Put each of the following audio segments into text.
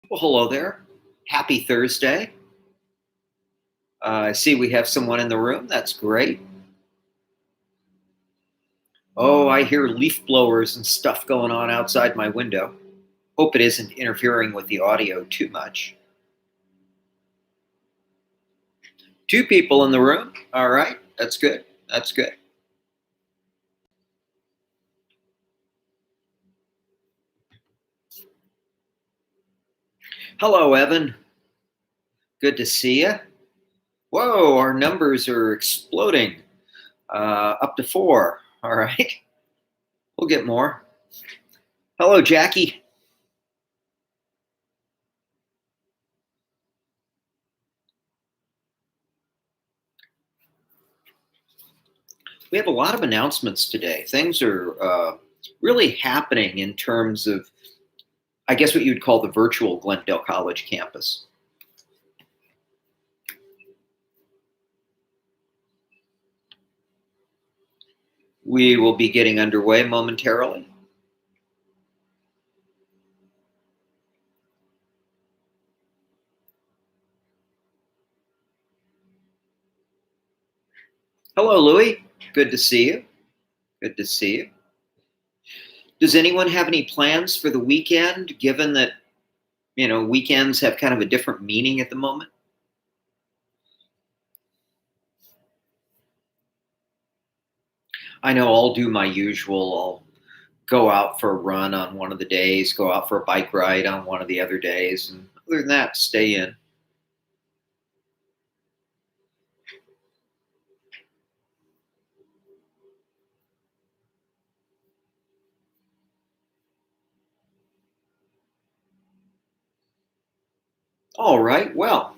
Well, hello there. Happy Thursday. I see we have someone in the room. That's great. Oh, I hear leaf blowers and stuff going on outside my window. Hope it isn't interfering with the audio too much. Two people in the room. All right. That's good. That's good. Hello, Evan. Good to see you. Whoa, our numbers are exploding. Up to 4. All right. We'll get more. Hello, Jackie. We have a lot of announcements today. Things are really happening in terms of, I guess, what you'd call the virtual Glendale College campus. We will be getting underway momentarily. Hello, Louie. Good to see you. Good to see you. Does anyone have any plans for the weekend, given that, weekends have kind of a different meaning at the moment? I know I'll do my usual. I'll go out for a run on one of the days, go out for a bike ride on one of the other days, and other than that, stay in. All right, well,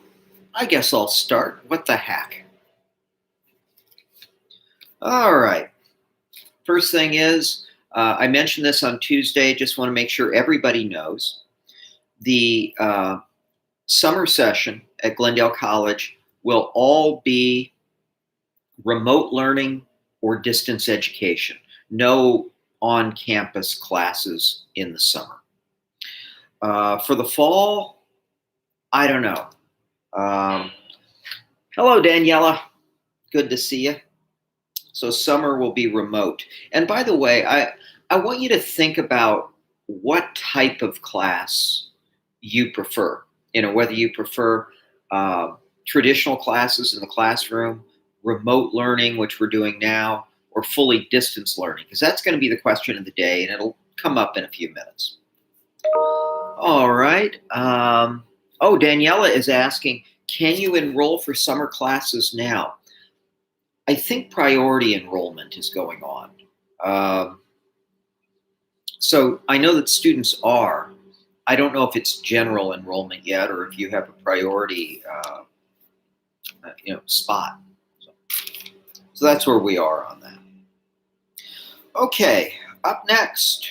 I guess I'll start. What the heck? All right. First thing is, I mentioned this on Tuesday. Just want to make sure everybody knows the summer session at Glendale College will all be remote learning or distance education. No on campus classes in the summer. For the fall, I don't know. Hello, Daniela. Good to see you. So summer will be remote. And by the way, I want you to think about what type of class you prefer. Whether you prefer traditional classes in the classroom, remote learning, which we're doing now, or fully distance learning, because that's going to be the question of the day, and it'll come up in a few minutes. All right. Daniela is asking, can you enroll for summer classes now? I think priority enrollment is going on. So I know that students are. I don't know if it's general enrollment yet or if you have a priority spot. So that's where we are on that. Okay, up next,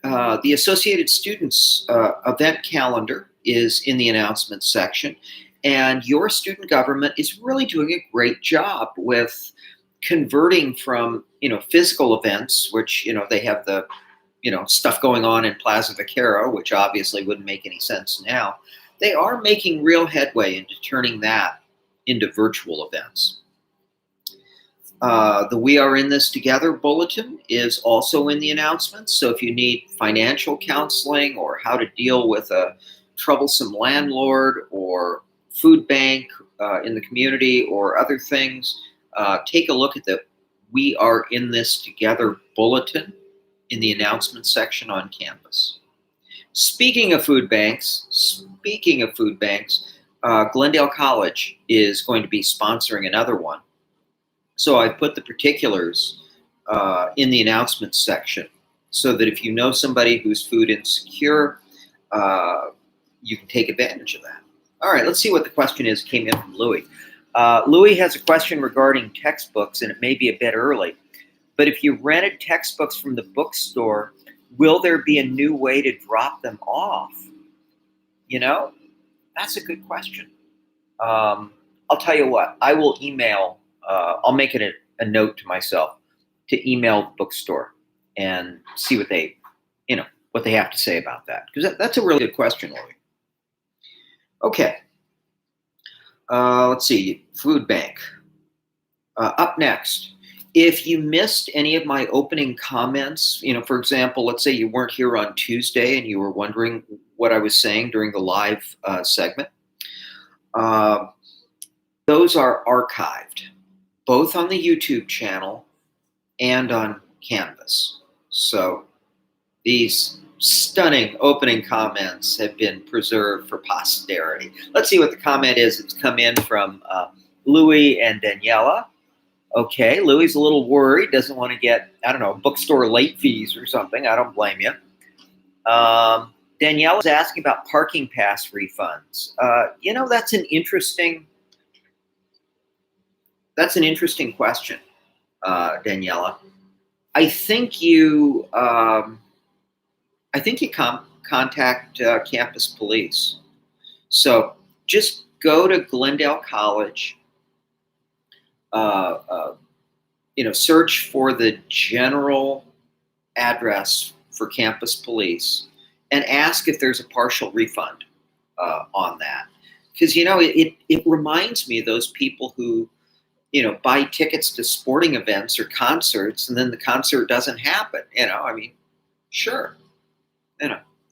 the Associated Students event calendar is in the announcements section. And your student government is really doing a great job with converting from, physical events, which, they have the, stuff going on in Plaza Vaquero, which obviously wouldn't make any sense now. They are making real headway into turning that into virtual events. The We Are In This Together bulletin is also in the announcements. So if you need financial counseling or how to deal with a troublesome landlord or food bank in the community or other things, take a look at the We Are In This Together bulletin in the announcements section on campus. Speaking of food banks, Glendale College is going to be sponsoring another one. So I put the particulars in the announcements section so that if you know somebody who's food insecure, you can take advantage of that. All right, let's see what the question is. Came in from Louis. Louis has a question regarding textbooks, and it may be a bit early, but if you rented textbooks from the bookstore, will there be a new way to drop them off? That's a good question. I'll tell you what, I will email, I'll make it a note to myself to email the bookstore and see what they have to say about that. Because that's a really good question, Louis. Okay. Let's see. Food bank. Up next. If you missed any of my opening comments, for example, let's say you weren't here on Tuesday and you were wondering what I was saying during the live segment, uh, those are archived both on the YouTube channel and on Canvas. So these stunning opening comments have been preserved for posterity. Let's see what the comment is. It's come in from Louis and Daniela. Okay, Louis a little worried, doesn't want to get, I don't know, bookstore late fees or something. I don't blame you. Danielle is asking about parking pass refunds. That's an interesting question, Daniela. I think you contact campus police. So just go to Glendale College. Search for the general address for campus police and ask if there's a partial refund on that. Because, it reminds me of those people who, buy tickets to sporting events or concerts and then the concert doesn't happen. Sure.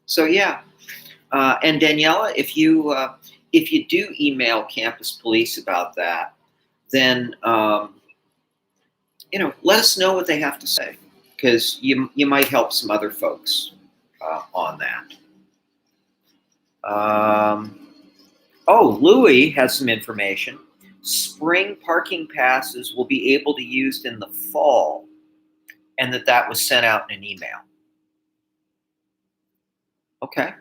So yeah. And Daniela, if you do email campus police about that, then, let us know what they have to say, because you might help some other folks on that. Louis has some information. Spring parking passes will be able to be used in the fall, and that was sent out in an email. Okay.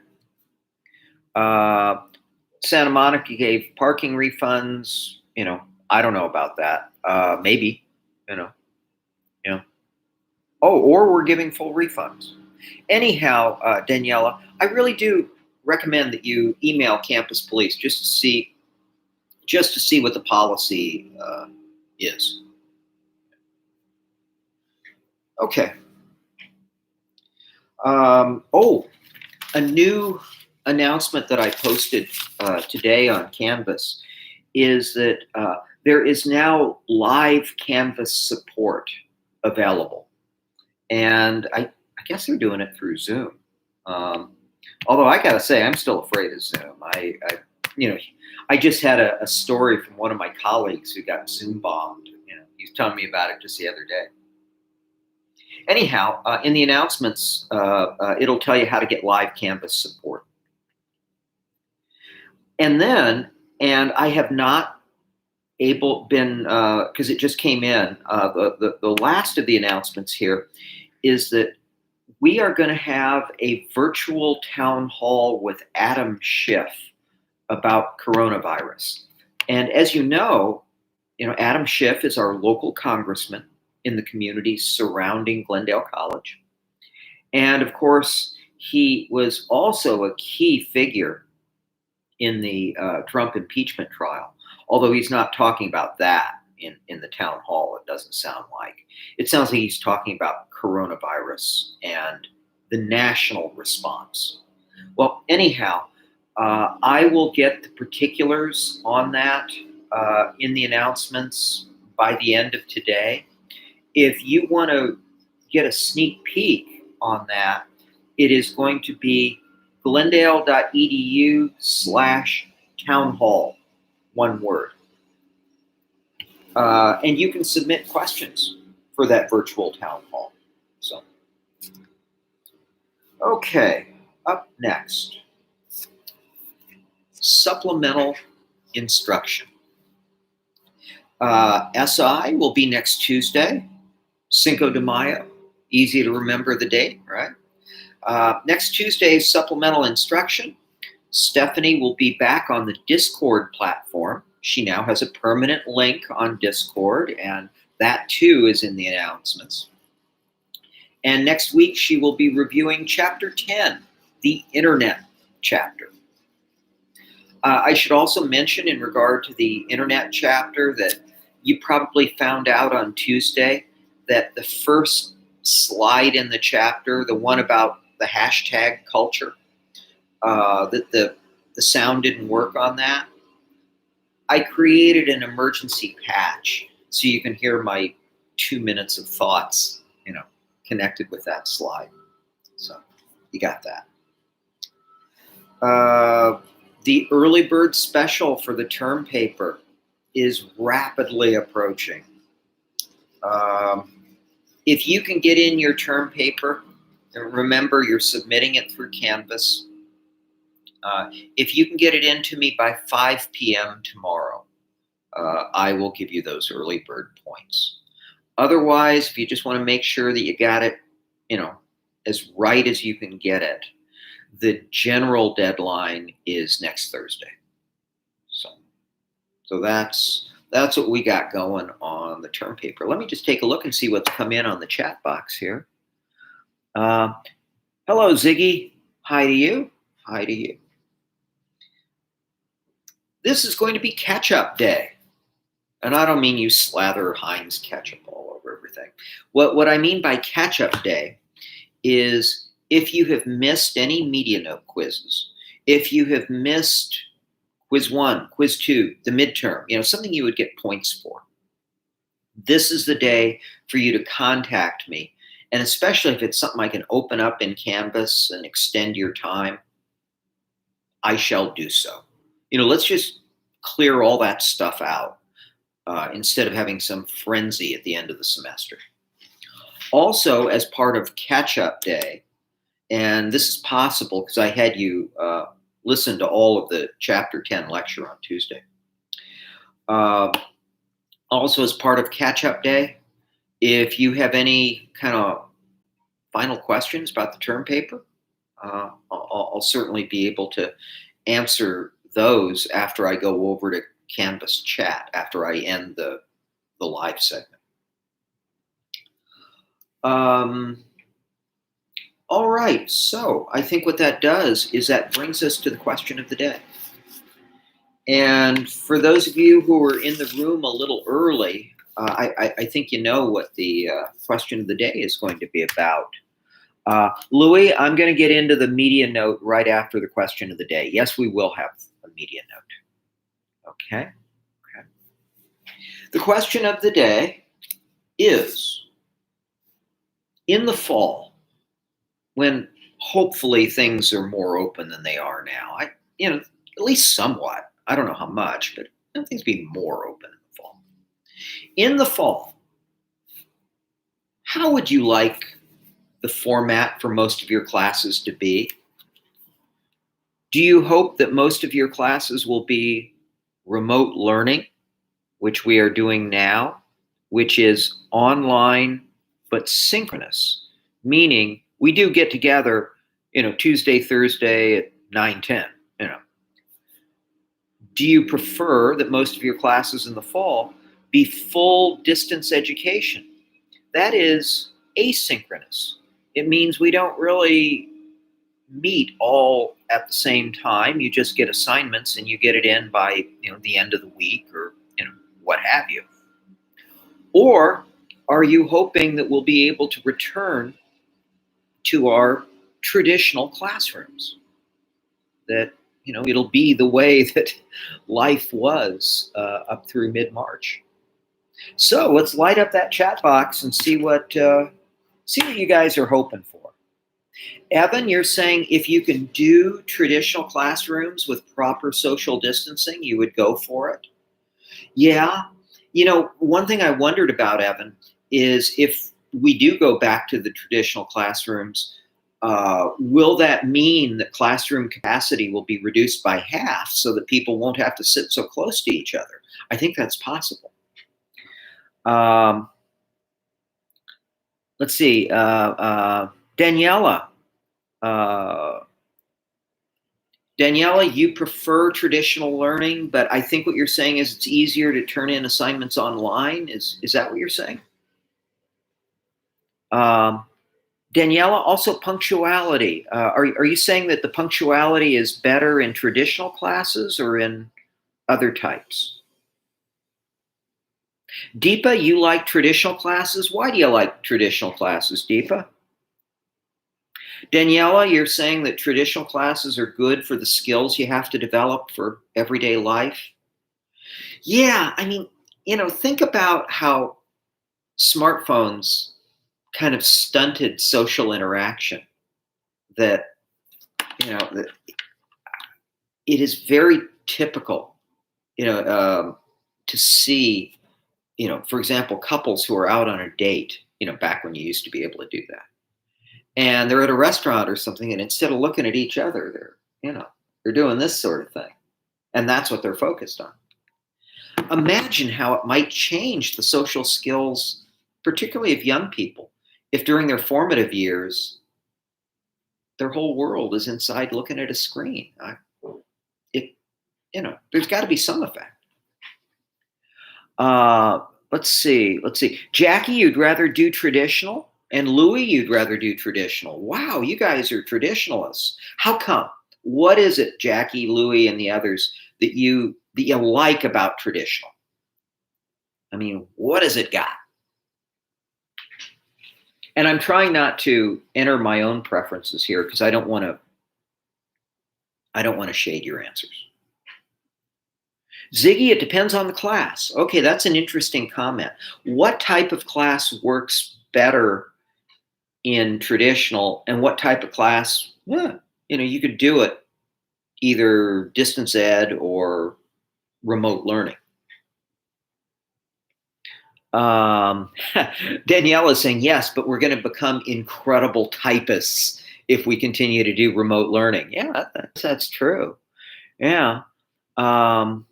Santa Monica gave parking refunds. I don't know about that. Maybe. Or we're giving full refunds. Anyhow, Daniela, I really do recommend that you email campus police just to see what the policy is. Okay. A new announcement that I posted today on Canvas is that there is now live Canvas support available. And I guess they're doing it through Zoom. Although I gotta say, I'm still afraid of Zoom. I just had a story from one of my colleagues who got Zoom bombed. He was telling me about it just the other day. Anyhow, in the announcements, it'll tell you how to get live Canvas support. And I have not because it just came in, the last of the announcements here is that we are going to have a virtual town hall with Adam Schiff about coronavirus. And as you know, Adam Schiff is our local congressman in the communities surrounding Glendale College. And of course, he was also a key figure in the Trump impeachment trial, although he's not talking about that in the town hall. It doesn't sound like. It sounds like he's talking about coronavirus and the national response. Well, anyhow, I will get the particulars on that in the announcements by the end of today. If you want to get a sneak peek on that, it is going to be glendale.edu/town hall, one word. And you can submit questions for that virtual town hall. So, okay, up next, supplemental instruction. SI will be next Tuesday, Cinco de Mayo. Easy to remember the date, right? Next Tuesday's supplemental instruction. Stephanie will be back on the Discord platform. She now has a permanent link on Discord, and that too is in the announcements. And next week, she will be reviewing Chapter 10, the Internet chapter. I should also mention in regard to the Internet chapter that you probably found out on Tuesday that the first slide in the chapter, the one about the hashtag culture, that the sound didn't work on that, I created an emergency patch so you can hear my 2 minutes of thoughts, connected with that slide. So you got that. The early bird special for the term paper is rapidly approaching. If you can get in your term paper, remember you're submitting it through Canvas. If you can get it into me by 5 p.m. tomorrow, I will give you those early bird points. Otherwise, if you just want to make sure that you got it, as right as you can get it, the general deadline is next Thursday. So that's what we got going on the term paper. Let me just take a look and see what's come in on the chat box here. Hello, Ziggy. Hi to you. Hi to you. This is going to be catch-up day. And I don't mean you slather Heinz ketchup all over everything. What I mean by catch-up day is if you have missed any Media Note quizzes, if you have missed quiz 1, quiz 2, the midterm, something you would get points for, this is the day for you to contact me. And especially if it's something I can open up in Canvas and extend your time, I shall do so. Let's just clear all that stuff out instead of having some frenzy at the end of the semester. Also, as part of catch-up day, and this is possible because I had you listen to all of the Chapter 10 lecture on Tuesday. Also, as part of catch-up day, if you have any kind of final questions about the term paper, I'll certainly be able to answer those after I go over to Canvas chat, after I end the live segment. All right, so I think what that does is that brings us to the question of the day. And for those of you who are in the room a little early, I think you know what the question of the day is going to be about. Louis, I'm going to get into the Media Note right after the question of the day. Yes, we will have a Media Note. Okay. The question of the day is, in the fall, when hopefully things are more open than they are now, at least somewhat, I don't know how much, but things be more open in the fall. In the fall, how would you like the format for most of your classes to be? Do you hope that most of your classes will be remote learning, which we are doing now, which is online but synchronous, meaning we do get together, Tuesday, Thursday at 9:10, Do you prefer that most of your classes in the fall be full distance education? That is asynchronous. It means we don't really meet all at the same time. You just get assignments and you get it in by the end of the week or what have you. Or are you hoping that we'll be able to return to our traditional classrooms? That it'll be the way that life was up through mid-March. So let's light up that chat box and see what you guys are hoping for. Evan, you're saying if you can do traditional classrooms with proper social distancing, you would go for it? Yeah. One thing I wondered about, Evan, is if we do go back to the traditional classrooms, will that mean that classroom capacity will be reduced by half so that people won't have to sit so close to each other? I think that's possible. Let's see. Daniela. Daniela, you prefer traditional learning, but I think what you're saying is it's easier to turn in assignments online. Is that what you're saying? Daniela, also punctuality. Are you saying that the punctuality is better in traditional classes or in other types? Deepa, you like traditional classes. Why do you like traditional classes, Deepa? Daniela, you're saying that traditional classes are good for the skills you have to develop for everyday life. Yeah, I mean, think about how smartphones kind of stunted social interaction. That that it is very typical, you know, to see, for example, couples who are out on a date. Back when you used to be able to do that, and they're at a restaurant or something, and instead of looking at each other, they're doing this sort of thing, and that's what they're focused on. Imagine how it might change the social skills, particularly of young people, if during their formative years, their whole world is inside looking at a screen. It, there's got to be some effect. Let's see. Jackie, you'd rather do traditional, and Louie, you'd rather do traditional. Wow, you guys are traditionalists. How come? What is it, Jackie, Louie, and the others that you like about traditional? I mean, what has it got? And I'm trying not to enter my own preferences here because I don't want to shade your answers. Ziggy, it depends on the class. Okay, that's an interesting comment. What type of class works better in traditional, and what type of class, you could do it either distance ed or remote learning. Danielle is saying yes, but we're going to become incredible typists if we continue to do remote learning. Yeah, that's true. Yeah. Oh,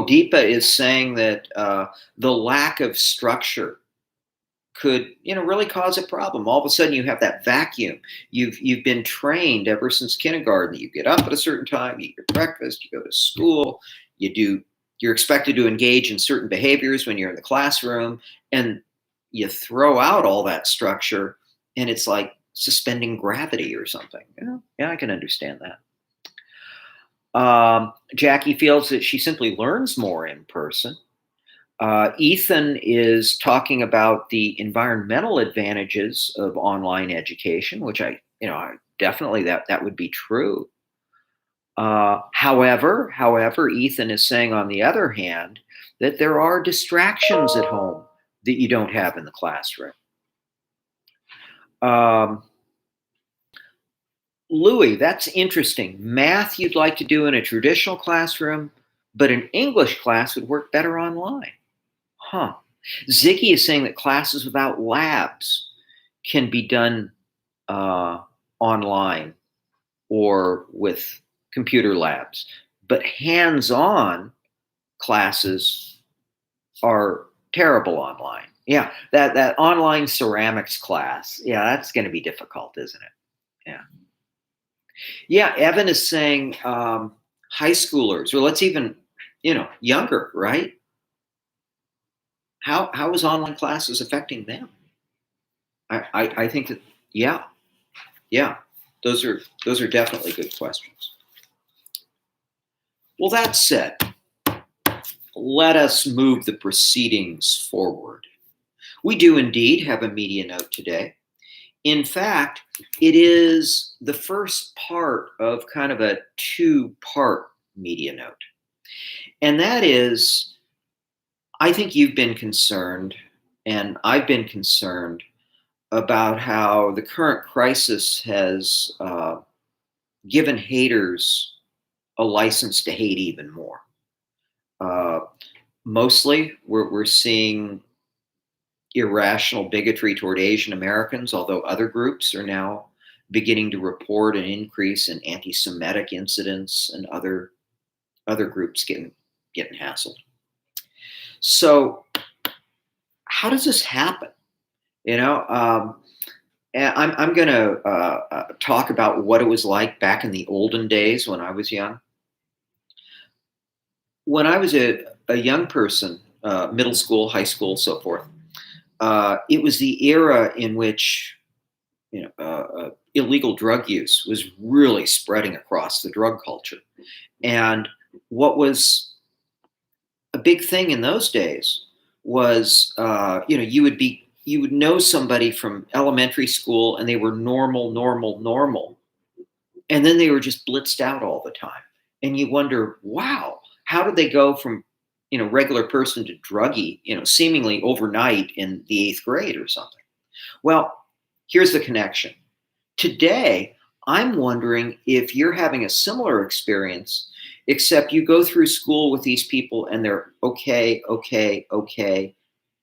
Deepa is saying that the lack of structure could, really cause a problem. All of a sudden, you have that vacuum. You've been trained ever since kindergarten. You get up at a certain time, you eat your breakfast, you go to school, you're expected to engage in certain behaviors when you're in the classroom, and you throw out all that structure, and it's like suspending gravity or something. Yeah, I can understand that. Jackie feels that she simply learns more in person. Ethan is talking about the environmental advantages of online education, which I definitely that would be true. However, Ethan is saying, on the other hand, that there are distractions at home that you don't have in the classroom. Louis, that's interesting. Math you'd like to do in a traditional classroom, but an English class would work better online. Huh. Ziggy is saying that classes without labs can be done online or with computer labs, but hands-on classes are terrible online. Yeah, that online ceramics class. Yeah, that's going to be difficult, isn't it? Yeah. Yeah, Evan is saying high schoolers, or let's even, younger, right? How is online classes affecting them? I think that, yeah, those are definitely good questions. Well, that said, let us move the proceedings forward. We do indeed have a media note today. In fact, it is the first part of kind of a two-part media note. And that is, I think you've been concerned, and I've been concerned about how the current crisis has given haters a license to hate even more. Mostly, we're seeing irrational bigotry toward Asian Americans, although other groups are now beginning to report an increase in anti-Semitic incidents and other groups getting hassled. So, how does this happen? I'm going to talk about what it was like back in the olden days when I was young. When I was a young person, middle school, high school, so forth, it was the era in which illegal drug use was really spreading across the drug culture. And what was a big thing in those days was, you would be you would know somebody from elementary school and they were normal, and then they were just blitzed out all the time. And you wonder, wow, how did they go from, regular person to druggie, seemingly overnight in the 8th grade or something? Well, here's the connection. Today, I'm wondering if you're having a similar experience, except you go through school with these people and they're okay, okay, okay.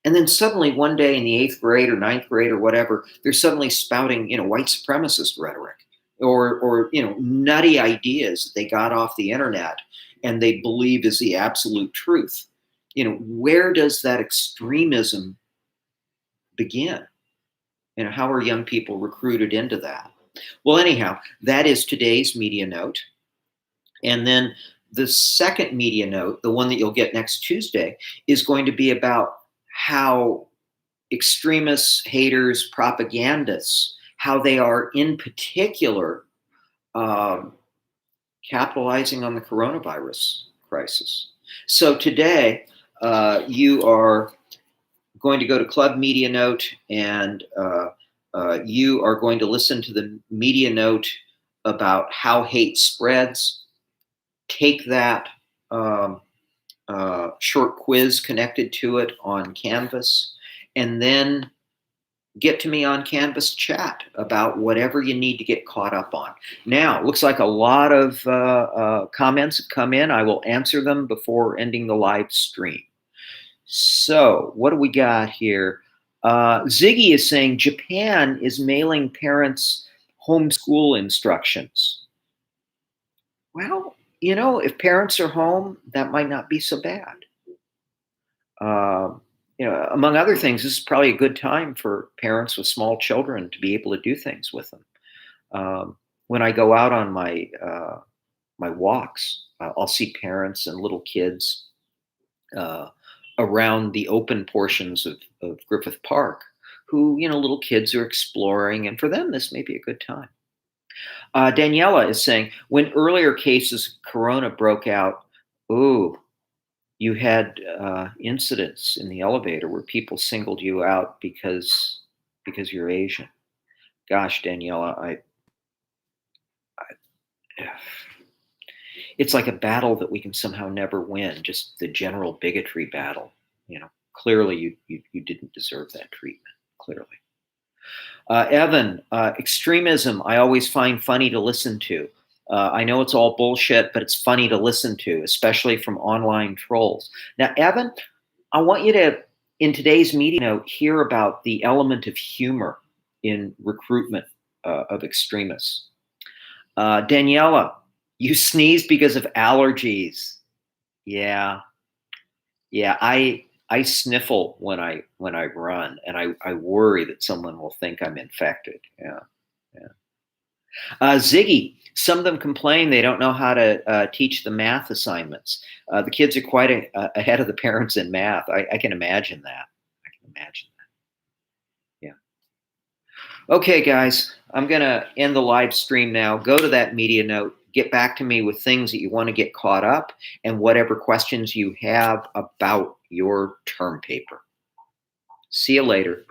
And then suddenly one day in the 8th grade or 9th grade or whatever, they're suddenly spouting, white supremacist rhetoric or nutty ideas that they got off the internet and they believe is the absolute truth. Where does that extremism begin? How are young people recruited into that? Well, anyhow, that is today's media note. And then the second media note, the one that you'll get next Tuesday, is going to be about how extremists, haters, propagandists, how they are in particular capitalizing on the coronavirus crisis. So today, you are going to go to Club Media Note, and you are going to listen to the media note about how hate spreads. Take that short quiz connected to it on Canvas, and then get to me on Canvas chat about whatever you need to get caught up on. Now, it looks like a lot of comments have come in. I will answer them before ending the live stream. So, what do we got here? Ziggy is saying Japan is mailing parents homeschool instructions. Well, if parents are home, that might not be so bad. Among other things, this is probably a good time for parents with small children to be able to do things with them. When I go out on my walks, I'll see parents and little kids around the open portions of Griffith Park who, little kids are exploring, and for them, this may be a good time. Daniela is saying, when earlier cases of corona broke out, you had incidents in the elevator where people singled you out because you're Asian. Gosh, Daniela, it's like a battle that we can somehow never win. Just the general bigotry battle. Clearly you didn't deserve that treatment. Clearly. Evan, extremism I always find funny to listen to. I know it's all bullshit, but it's funny to listen to, especially from online trolls. Now, Evan, I want you to, in today's media note, hear about the element of humor in recruitment of extremists. Daniela, you sneeze because of allergies. Yeah. I sniffle when I run, and I worry that someone will think I'm infected. Yeah. Ziggy, some of them complain they don't know how to teach the math assignments. The kids are quite ahead of the parents in math. I can imagine that. Yeah. Okay, guys, I'm going to end the live stream now. Go to that media note. Get back to me with things that you want to get caught up and whatever questions you have about your term paper. See you later.